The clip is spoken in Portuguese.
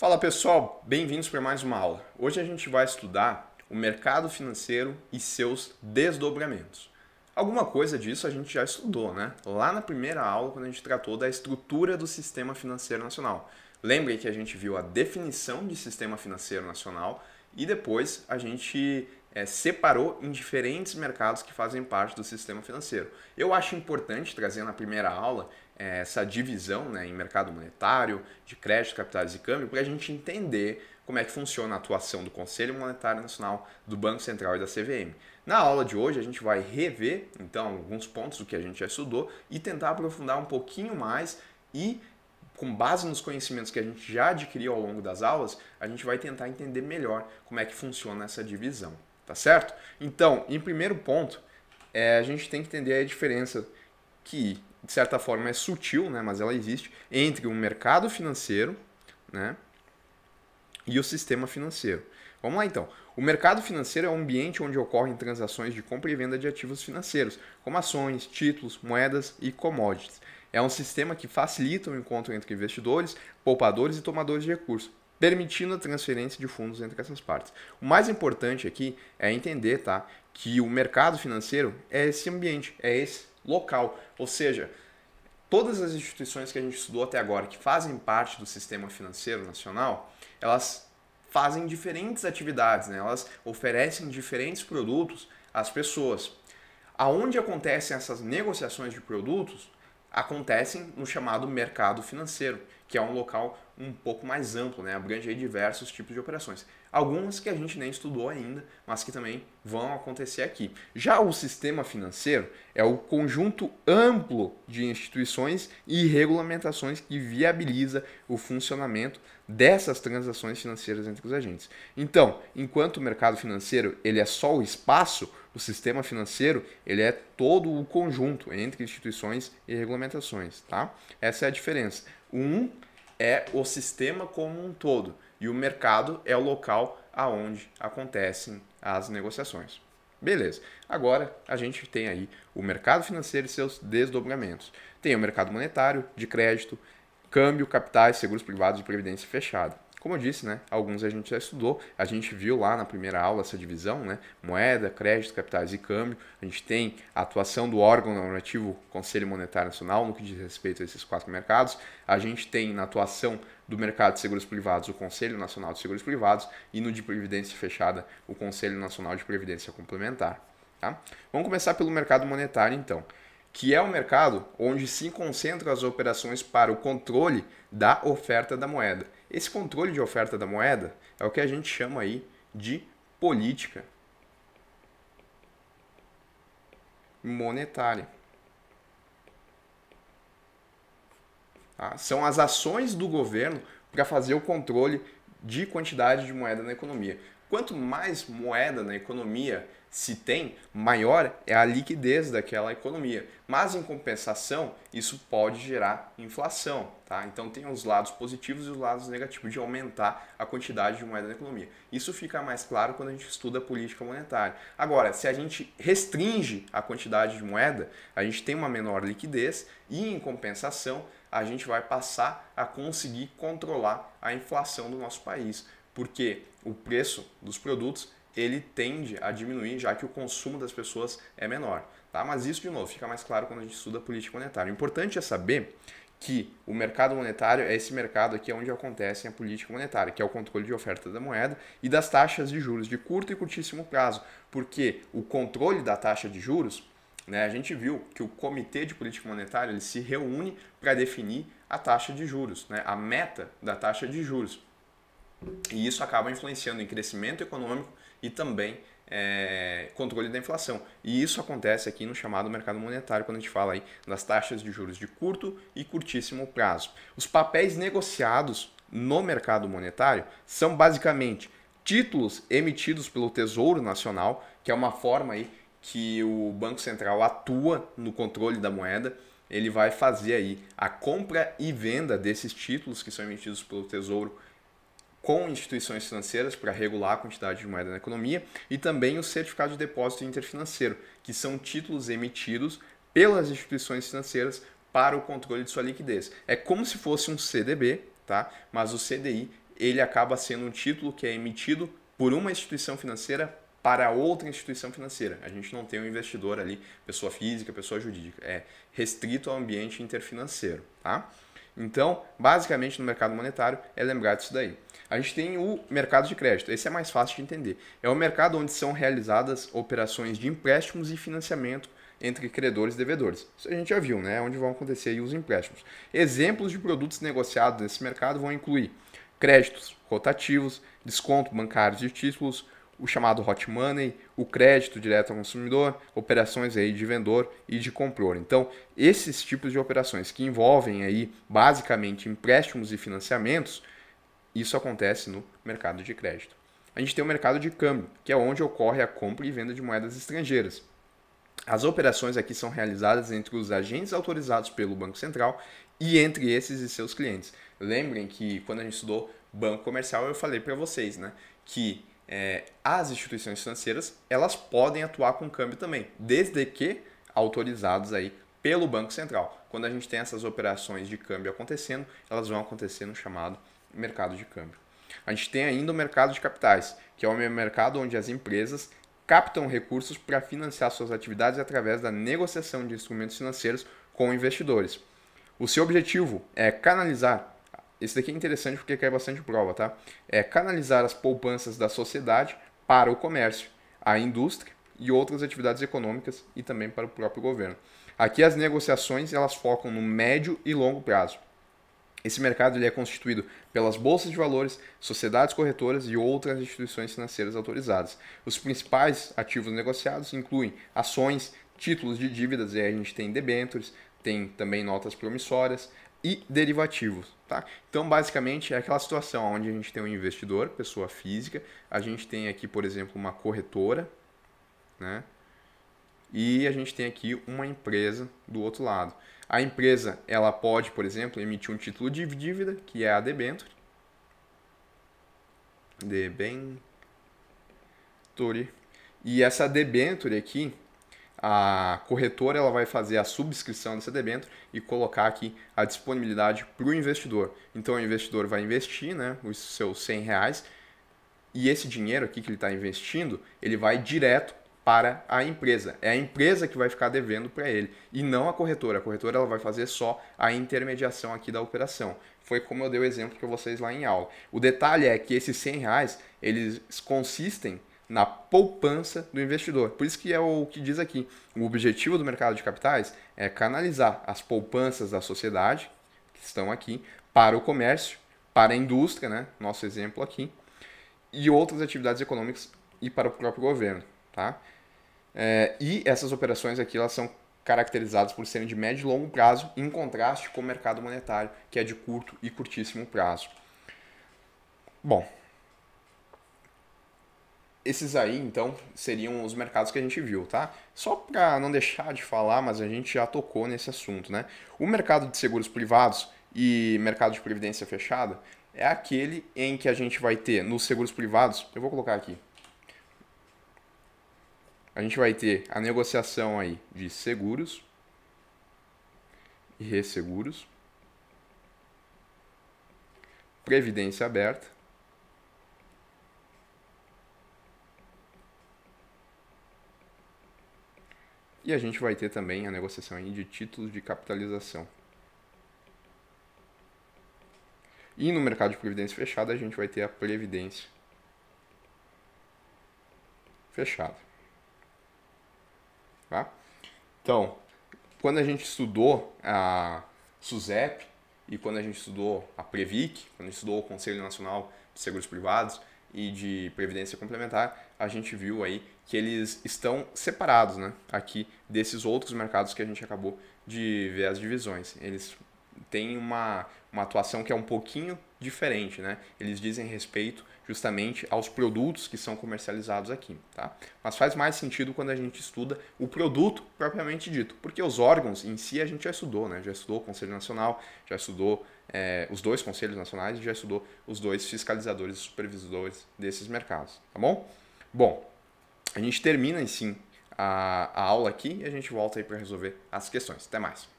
Fala pessoal, bem-vindos para mais uma aula. Hoje a gente vai estudar o mercado financeiro e seus desdobramentos. Alguma coisa disso a gente já estudou, né? Lá na primeira aula, quando a gente tratou da estrutura do Sistema Financeiro Nacional. Lembrem que a gente viu a definição de Sistema Financeiro Nacional e depois a gente separou em diferentes mercados que fazem parte do sistema financeiro. Eu acho importante trazer na primeira aula essa divisão, né, em mercado monetário, de crédito, capitais e câmbio, para a gente entender como é que funciona a atuação do Conselho Monetário Nacional, do Banco Central e da CVM. Na aula de hoje a gente vai rever, então, alguns pontos do que a gente já estudou e tentar aprofundar um pouquinho mais e, com base nos conhecimentos que a gente já adquiriu ao longo das aulas, a gente vai tentar entender melhor como é que funciona essa divisão, tá certo? Então, em primeiro ponto, a gente tem que entender a diferença que, de certa forma, é sutil, né, mas ela existe, entre o mercado financeiro, né, e o sistema financeiro. Vamos lá então. O mercado financeiro é um ambiente onde ocorrem transações de compra e venda de ativos financeiros, como ações, títulos, moedas e commodities. É um sistema que facilita o encontro entre investidores, poupadores e tomadores de recursos, permitindo a transferência de fundos entre essas partes. O mais importante aqui é entender, tá, que o mercado financeiro é esse ambiente, é esse local, ou seja, todas as instituições que a gente estudou até agora que fazem parte do sistema financeiro nacional, elas fazem diferentes atividades, né? Elas oferecem diferentes produtos às pessoas. Aonde acontecem essas negociações de produtos, acontecem no chamado mercado financeiro, que é um local um pouco mais amplo, né? Abrange aí diversos tipos de operações. Algumas que a gente nem estudou ainda, mas que também vão acontecer aqui. Já o sistema financeiro é o conjunto amplo de instituições e regulamentações que viabiliza o funcionamento dessas transações financeiras entre os agentes. Então, enquanto o mercado financeiro ele é só o espaço, o sistema financeiro ele é todo o conjunto entre instituições e regulamentações, tá? Essa é a diferença. Um é o sistema como um todo e o mercado é o local aonde acontecem as negociações. Beleza. Agora a gente tem aí o mercado financeiro e seus desdobramentos. Tem o mercado monetário, de crédito, câmbio, capitais, seguros privados e previdência fechada. Como eu disse, né, alguns a gente já estudou, a gente viu lá na primeira aula essa divisão, né, moeda, crédito, capitais e câmbio. A gente tem a atuação do órgão normativo Conselho Monetário Nacional no que diz respeito a esses quatro mercados. A gente tem na atuação do mercado de seguros privados o Conselho Nacional de Seguros Privados e no de previdência fechada o Conselho Nacional de Previdência Complementar. Tá? Vamos começar pelo mercado monetário então, que é o mercado onde se concentram as operações para o controle da oferta da moeda. Esse controle de oferta da moeda é o que a gente chama aí de política monetária. Tá? São as ações do governo para fazer o controle de quantidade de moeda na economia. Quanto mais moeda na economia se tem, maior é a liquidez daquela economia. Mas, em compensação, isso pode gerar inflação. Tá? Então, tem os lados positivos e os lados negativos de aumentar a quantidade de moeda na economia. Isso fica mais claro quando a gente estuda a política monetária. Agora, se a gente restringe a quantidade de moeda, a gente tem uma menor liquidez e, em compensação, a gente vai passar a conseguir controlar a inflação do nosso país. Porque o preço dos produtos ele tende a diminuir, já que o consumo das pessoas é menor. Tá? Mas isso, de novo, fica mais claro quando a gente estuda a política monetária. O importante é saber que o mercado monetário é esse mercado aqui onde acontece a política monetária, que é o controle de oferta da moeda e das taxas de juros de curto e curtíssimo prazo. Porque o controle da taxa de juros, né, a gente viu que o Comitê de Política Monetária ele se reúne para definir a taxa de juros, né, a meta da taxa de juros. E isso acaba influenciando em crescimento econômico e também controle da inflação. E isso acontece aqui no chamado mercado monetário, quando a gente fala aí das taxas de juros de curto e curtíssimo prazo. Os papéis negociados no mercado monetário são basicamente títulos emitidos pelo Tesouro Nacional, que é uma forma aí que o Banco Central atua no controle da moeda. Ele vai fazer aí a compra e venda desses títulos que são emitidos pelo Tesouro com instituições financeiras para regular a quantidade de moeda na economia e também o certificado de depósito interfinanceiro, que são títulos emitidos pelas instituições financeiras para o controle de sua liquidez. É como se fosse um CDB, tá? Mas o CDI ele acaba sendo um título que é emitido por uma instituição financeira para outra instituição financeira. A gente não tem um investidor ali, pessoa física, pessoa jurídica. É restrito ao ambiente interfinanceiro, tá? Então, basicamente no mercado monetário é lembrar disso daí. A gente tem o mercado de crédito, esse é mais fácil de entender. É o mercado onde são realizadas operações de empréstimos e financiamento entre credores e devedores. Isso a gente já viu, né? Onde vão acontecer aí os empréstimos. Exemplos de produtos negociados nesse mercado vão incluir créditos rotativos, desconto bancário de títulos, o chamado hot money, o crédito direto ao consumidor, operações aí de vendedor e de comprador. Então, esses tipos de operações que envolvem aí basicamente empréstimos e financiamentos, isso acontece no mercado de crédito. A gente tem o mercado de câmbio, que é onde ocorre a compra e venda de moedas estrangeiras. As operações aqui são realizadas entre os agentes autorizados pelo Banco Central e entre esses e seus clientes. Lembrem que quando a gente estudou banco comercial, eu falei para vocês, né, que as instituições financeiras elas podem atuar com câmbio também, desde que autorizados aí pelo Banco Central. Quando a gente tem essas operações de câmbio acontecendo, elas vão acontecer no chamado mercado de câmbio. A gente tem ainda o mercado de capitais, que é o mercado onde as empresas captam recursos para financiar suas atividades através da negociação de instrumentos financeiros com investidores. O seu objetivo é canalizar, esse daqui é interessante porque cai bastante prova, tá? É canalizar as poupanças da sociedade para o comércio, a indústria e outras atividades econômicas e também para o próprio governo. Aqui as negociações elas focam no médio e longo prazo. Esse mercado ele é constituído pelas bolsas de valores, sociedades corretoras e outras instituições financeiras autorizadas. Os principais ativos negociados incluem ações, títulos de dívidas, e aí a gente tem debêntures, tem também notas promissórias e derivativos. Tá? Então, basicamente, é aquela situação onde a gente tem um investidor, pessoa física, a gente tem aqui, por exemplo, uma corretora, né? E a gente tem aqui uma empresa do outro lado. A empresa ela pode, por exemplo, emitir um título de dívida, que é a debênture. E essa debênture aqui, a corretora ela vai fazer a subscrição dessa debênture e colocar aqui a disponibilidade para o investidor. Então o investidor vai investir, né, os seus R$100 e esse dinheiro aqui que ele está investindo, ele vai direto para a empresa. É a empresa que vai ficar devendo para ele e não a corretora. A corretora ela vai fazer só a intermediação aqui da operação. Foi como eu dei o exemplo para vocês lá em aula. O detalhe é que esses R$100 eles consistem na poupança do investidor. Por isso que é o que diz aqui. O objetivo do mercado de capitais é canalizar as poupanças da sociedade, que estão aqui, para o comércio, para a indústria, né? Nosso exemplo aqui, e outras atividades econômicas e para o próprio governo. Tá? E essas operações aqui elas são caracterizadas por serem de médio e longo prazo, em contraste com o mercado monetário, que é de curto e curtíssimo prazo. Bom, esses aí, então, seriam os mercados que a gente viu, tá? Só para não deixar de falar, mas a gente já tocou nesse assunto, né? O mercado de seguros privados e mercado de previdência fechada é aquele em que a gente vai ter nos seguros privados, eu vou colocar aqui, a gente vai ter a negociação aí de seguros e resseguros, previdência aberta, e a gente vai ter também a negociação aí de títulos de capitalização. E no mercado de previdência fechada a gente vai ter a previdência fechada. Tá? Então, quando a gente estudou a SUSEP e quando a gente estudou a Previc, quando a gente estudou o Conselho Nacional de Seguros Privados e de Previdência Complementar, a gente viu aí que eles estão separados, né, aqui desses outros mercados que a gente acabou de ver as divisões. Eles têm uma atuação que é um pouquinho diferente, né? Eles dizem respeito justamente aos produtos que são comercializados aqui, tá? Mas faz mais sentido quando a gente estuda o produto propriamente dito, porque os órgãos em si a gente já estudou, né? Já estudou o Conselho Nacional, já estudou os dois Conselhos Nacionais e já estudou os dois fiscalizadores e supervisores desses mercados, tá bom? Bom, a gente termina, sim, a aula aqui e a gente volta aí para resolver as questões. Até mais!